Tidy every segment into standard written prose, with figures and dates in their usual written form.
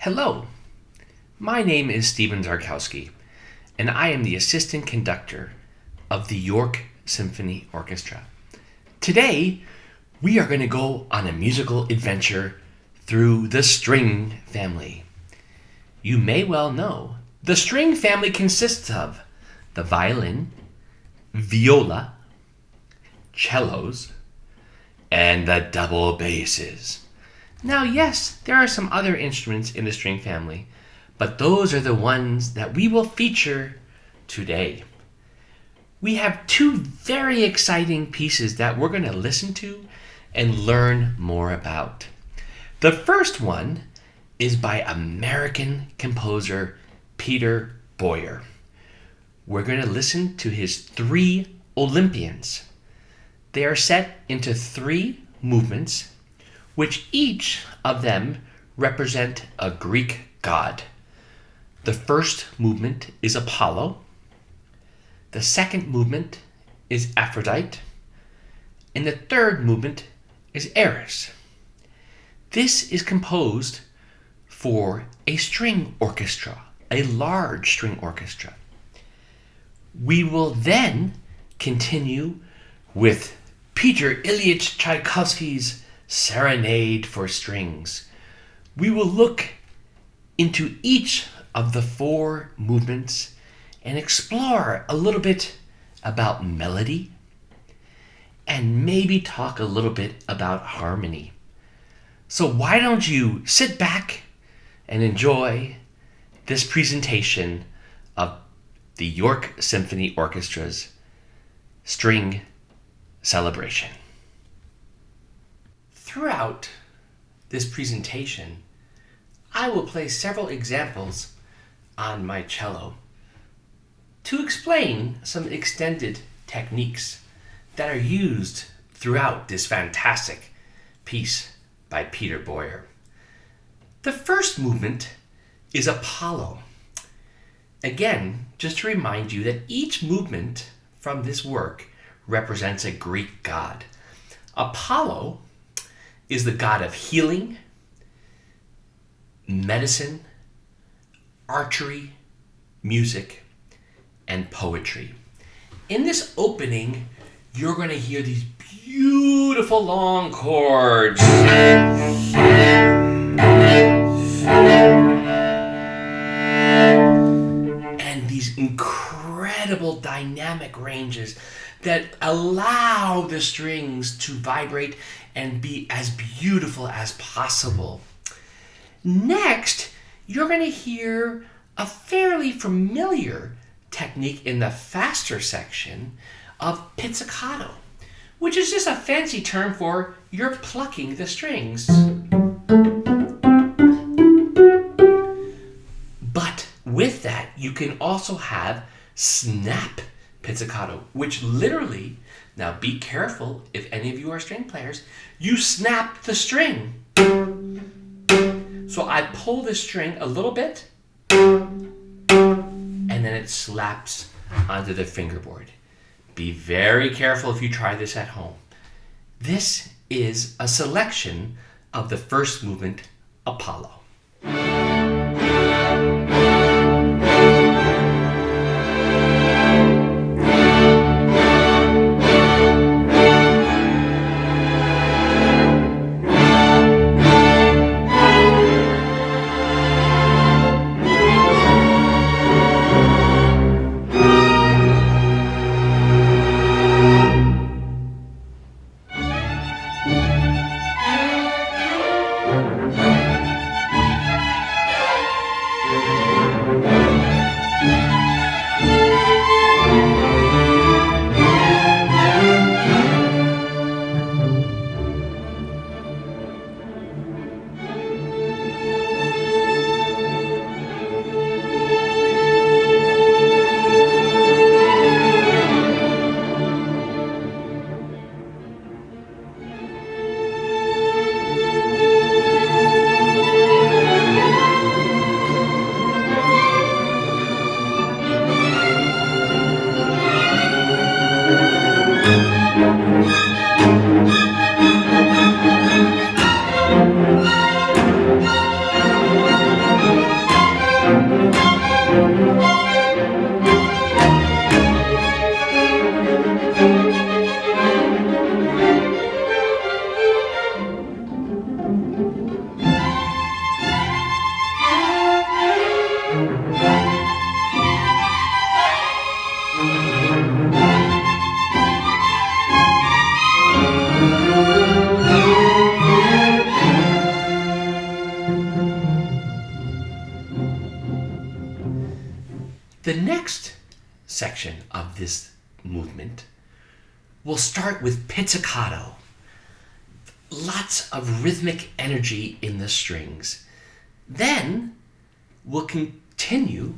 Hello, my name is Stephen Zarkowski, and I am the assistant conductor of the York Symphony Orchestra. Today, we are going to go on a musical adventure through the string family. You may well know the string family consists of the violin, viola, cellos, and the double basses. Now, yes, there are some other instruments in the string family, but those are the ones that we will feature today. We have two very exciting pieces that we're going to listen to and learn more about. The first one is by American composer Peter Boyer. We're going to listen to his 3 Olympians. They are set into 3 movements, which each of them represent a Greek god. The first movement is Apollo. The second movement is Aphrodite. And the third movement is Eris. This is composed for a string orchestra, a large string orchestra. We will then continue with Peter Ilyich Tchaikovsky's Serenade for Strings. We will look into each of the 4 movements and explore a little bit about melody and maybe talk a little bit about harmony. So why don't you sit back and enjoy this presentation of the York Symphony Orchestra's String Celebration. Throughout this presentation, I will play several examples on my cello to explain some extended techniques that are used throughout this fantastic piece by Peter Boyer. The first movement is Apollo. Again, just to remind you that each movement from this work represents a Greek god. Apollo is the god of healing, medicine, archery, music, and poetry. In this opening, you're going to hear these beautiful long chords. And these incredible dynamic ranges that allow the strings to vibrate and be as beautiful as possible. Next, you're going to hear a fairly familiar technique in the faster section of pizzicato, which is just a fancy term for you're plucking the strings. But with that, you can also have snap pizzicato, which literally, now be careful if any of you are string players, you snap the string. So I pull the string a little bit, and then it slaps onto the fingerboard. Be very careful if you try this at home. This is a selection of the first movement, Apollo. The next section of this movement will start with pizzicato. Lots of rhythmic energy in the strings. Then we'll continue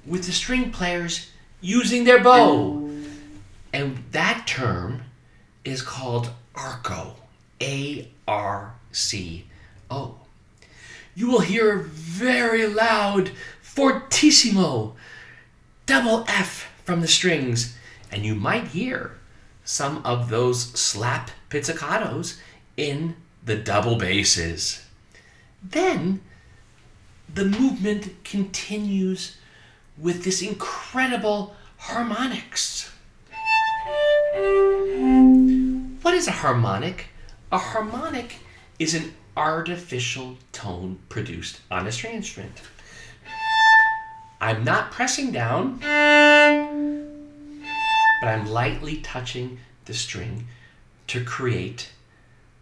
with the string players using their bow. And that term is called arco. A-R-C-O. You will hear a very loud fortissimo, double F from the strings, and you might hear some of those slap pizzicatos in the double basses. Then the movement continues with this incredible harmonics. What is a harmonic? A harmonic is an artificial tone produced on a string instrument. I'm not pressing down, but I'm lightly touching the string to create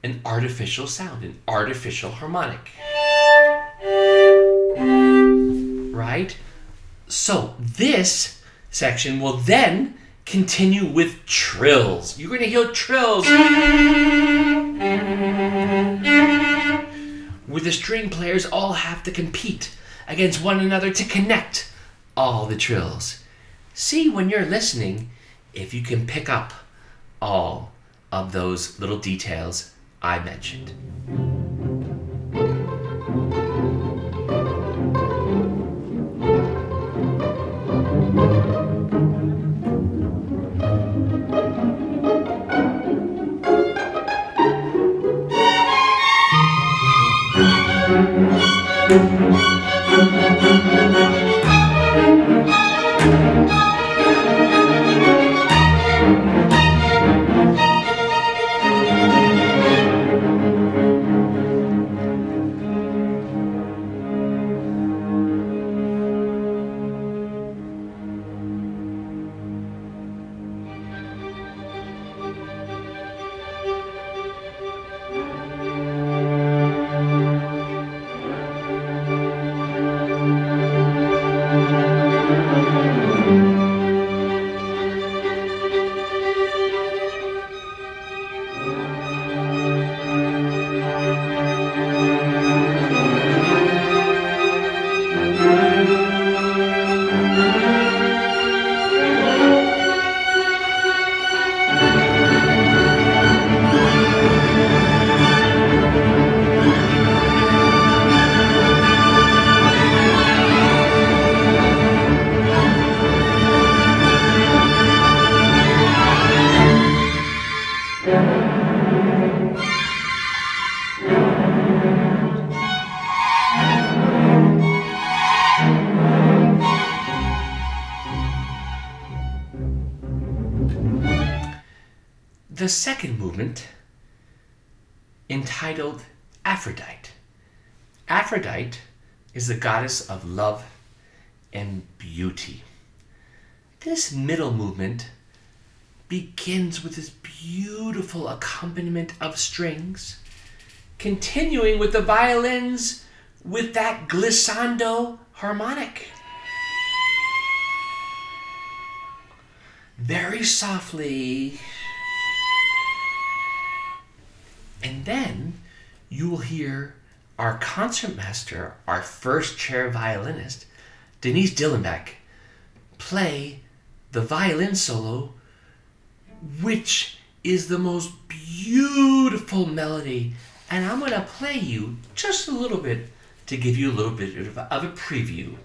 an artificial sound, an artificial harmonic. Right? So this section will then continue with trills. You're going to hear trills where the string players all have to compete against one another to connect all the trills. See when you're listening if you can pick up all of those little details I mentioned. The second movement, entitled Aphrodite. Aphrodite is the goddess of love and beauty. This middle movement begins with this beautiful accompaniment of strings, continuing with the violins with that glissando harmonic. Very softly. And then you will hear our concertmaster, our first chair violinist, Denise Dillenbeck, play the violin solo, which is the most beautiful melody. And I'm going to play you just a little bit to give you a little bit of a preview.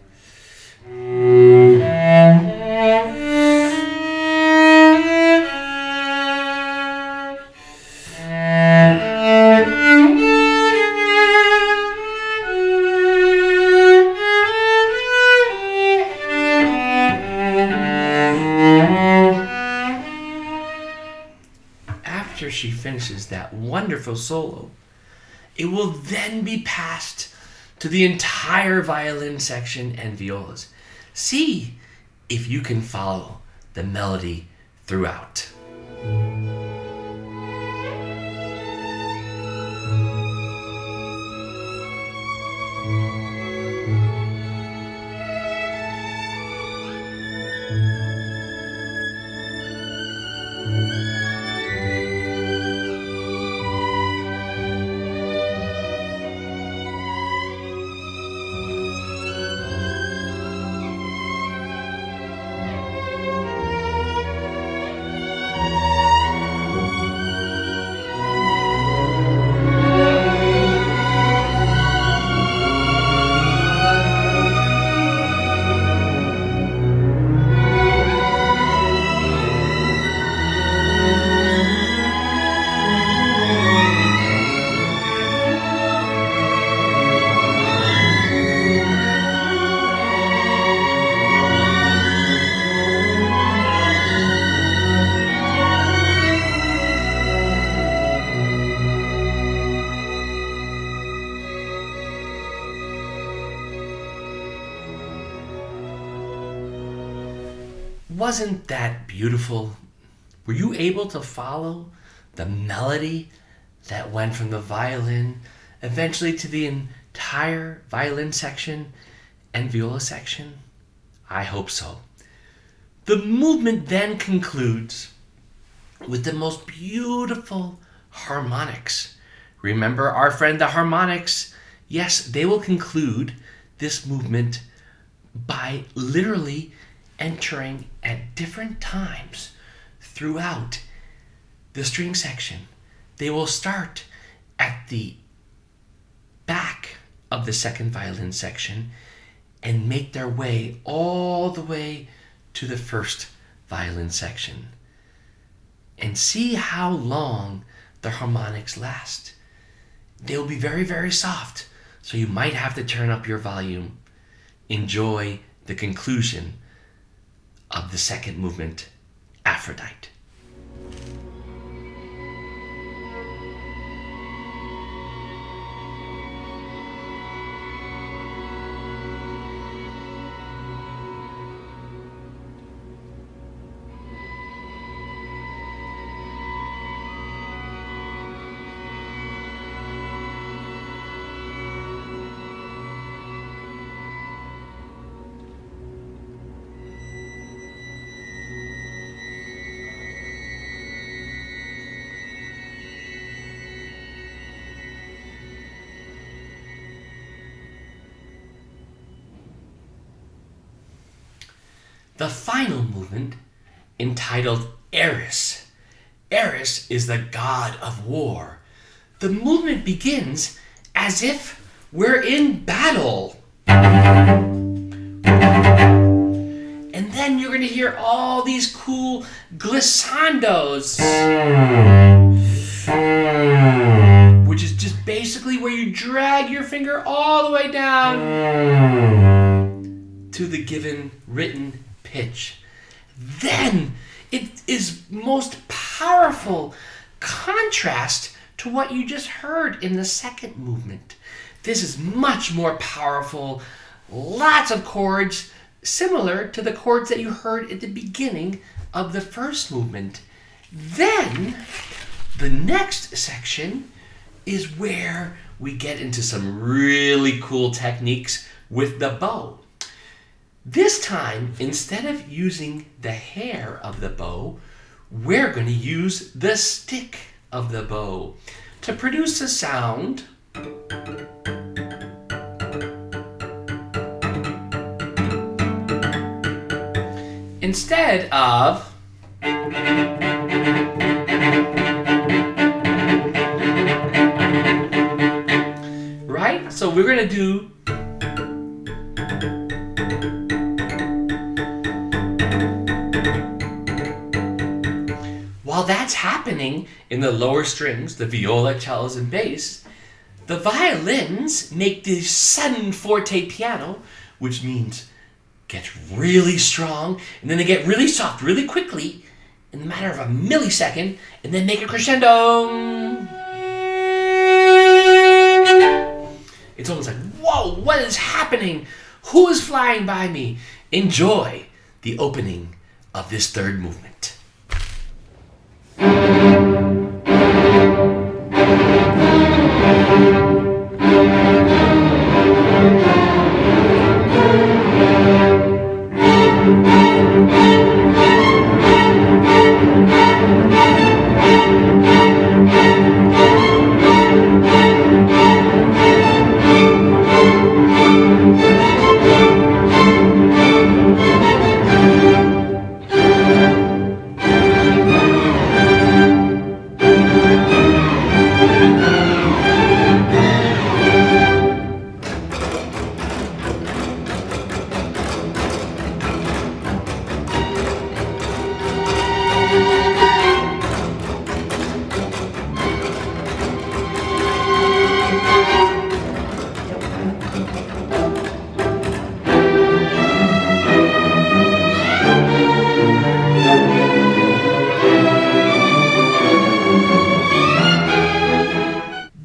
After she finishes that wonderful solo, it will then be passed to the entire violin section and violas. See if you can follow the melody throughout. Wasn't that beautiful? Were you able to follow the melody that went from the violin eventually to the entire violin section and viola section? I hope so. The movement then concludes with the most beautiful harmonics. Remember our friend the harmonics? Yes, they will conclude this movement by literally entering at different times throughout the string section. They will start at the back of the second violin section and make their way all the way to the first violin section. And see how long the harmonics last. They'll be very, very soft, so you might have to turn up your volume. Enjoy the conclusion of the second movement, Aphrodite. The final movement, entitled Eris. Eris is the god of war. The movement begins as if we're in battle. And then you're going to hear all these cool glissandos, which is just basically where you drag your finger all the way down to the given written pitch. Then it is most powerful contrast to what you just heard in the second movement. This is much more powerful, lots of chords, similar to the chords that you heard at the beginning of the first movement. Then the next section is where we get into some really cool techniques with the bow. This time, instead of using the hair of the bow, we're going to use the stick of the bow to produce a sound instead of right? So we're going to do while that's happening in the lower strings, the viola, cellos, and bass, the violins make this sudden forte piano, which means get really strong, and then they get really soft really quickly in a matter of a millisecond, and then make a crescendo. It's almost like, whoa, what is happening? Who is flying by me? Enjoy the opening of this third movement.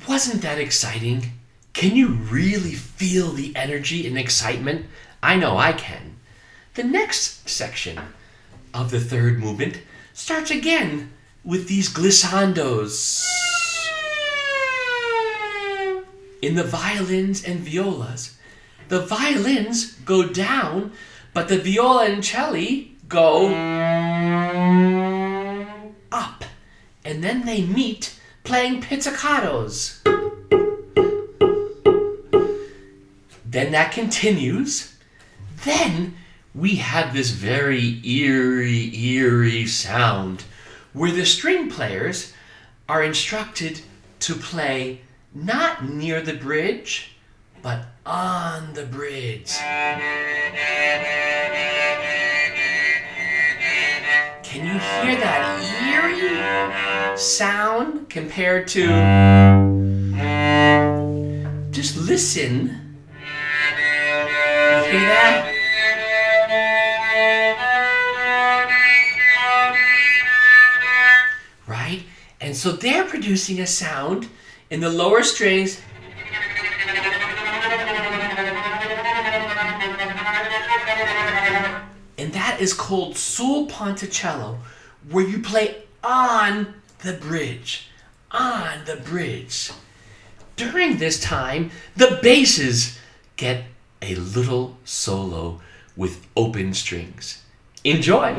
Wasn't that exciting? Can you really feel the energy and excitement? I know I can. The next section of the third movement starts again with these glissandos. In the violins and violas, the violins go down, but the viola and cello go up. And then they meet playing pizzicatos. Then that continues. Then we have this very eerie sound where the string players are instructed to play not near the bridge, but on the bridge. Can you hear that eerie sound compared to... Just listen. You hear that? Right? And so they're producing a sound in the lower strings. And that is called sul ponticello, where you play on the bridge. On the bridge. During this time, the basses get a little solo with open strings. Enjoy!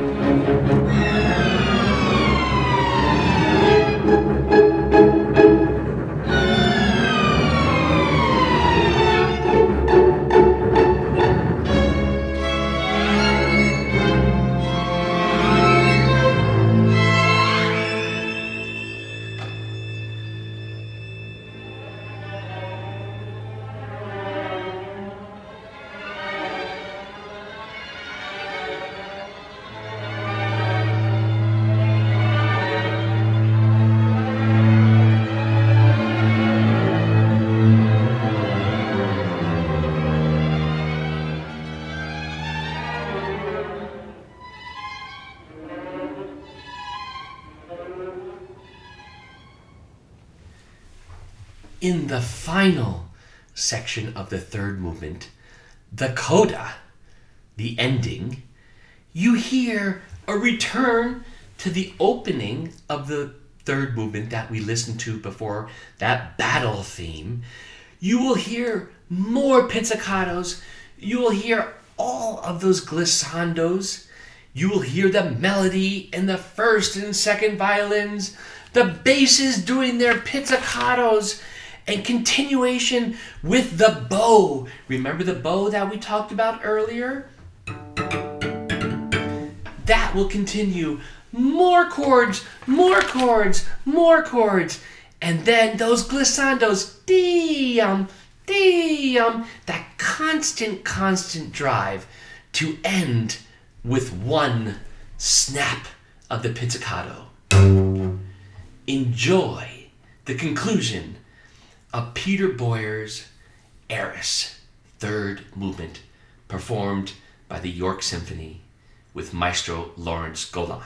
In the final section of the third movement, the coda, the ending, you hear a return to the opening of the third movement that we listened to before, that battle theme. You will hear more pizzicatos. You will hear all of those glissandos. You will hear the melody in the first and second violins, the basses doing their pizzicatos, and continuation with the bow. Remember the bow that we talked about earlier? That will continue. More chords, more chords, more chords. And then those glissandos, dee-um, dee-um, that constant drive to end with one snap of the pizzicato. Enjoy the conclusion of Peter Boyer's Eris, third movement, performed by the York Symphony with Maestro Lawrence Golan.